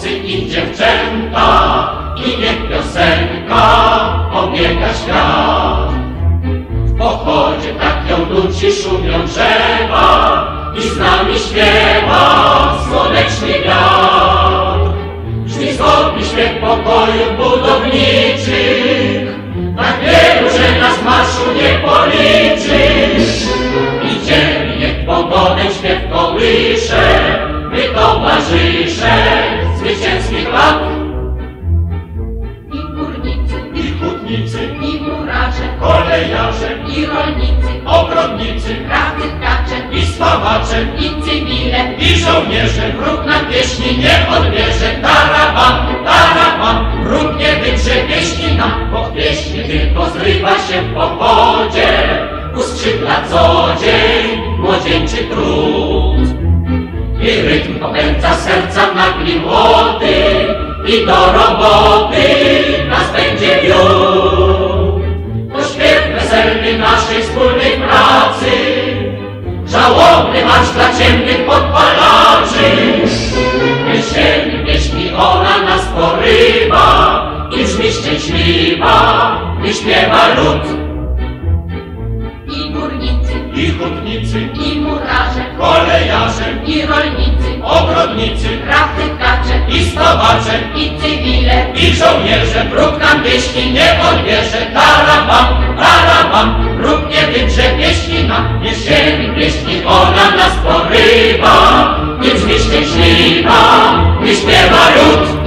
chłopcy i dziewczęta, i niech piosenka obiega świat. W pochodzie tak ją nuci, szumią drzewa i z nami śpiewa słoneczny wiatr. Brzmi zgodny śpiew pokojów budowniczych, tak wielu, że nas marszu nie policzysz. Idziemy, niech pogodę śpiew kołysze, my towarzysze zwycięskich lat. I górnicy, I hutnicy, i murarze, kolejarze, i rolnicy, ogrodnicy, krawcy, tkacze, i spawacze, i cywile, i żołnierze. Wróg nam pieśni nie odbierze. Taraban, taraban, wróg nie wydrze pieśni nam, bo w pieśni tylko zrywa się w powodzie, uskrzydla co dzień młodzieńczy trud. I rytm popędza serca nagli młody, i do roboty nas będzie wiódł. To śpiew weselny naszej wspólnej pracy, żałobny marsz dla ciemnych podpalaczy. Jesieni pieśni ona nas porywa i brzmi szczęśliwa, gdy śpiewa lud. i górnicy, I hutnicy, i murarze, kolejarze, i rolnicy, ogrodnicy, krawcy, tkacze, i spawacze, i cywile, i żołnierze. Wróg nam pieśni nie odbierze. Taraban, taraban, wróg nie wydrze pieśni nam. Jesieni pieśni ona nas porywa i brzmi szczęśliwa, gdy śpiewa lud.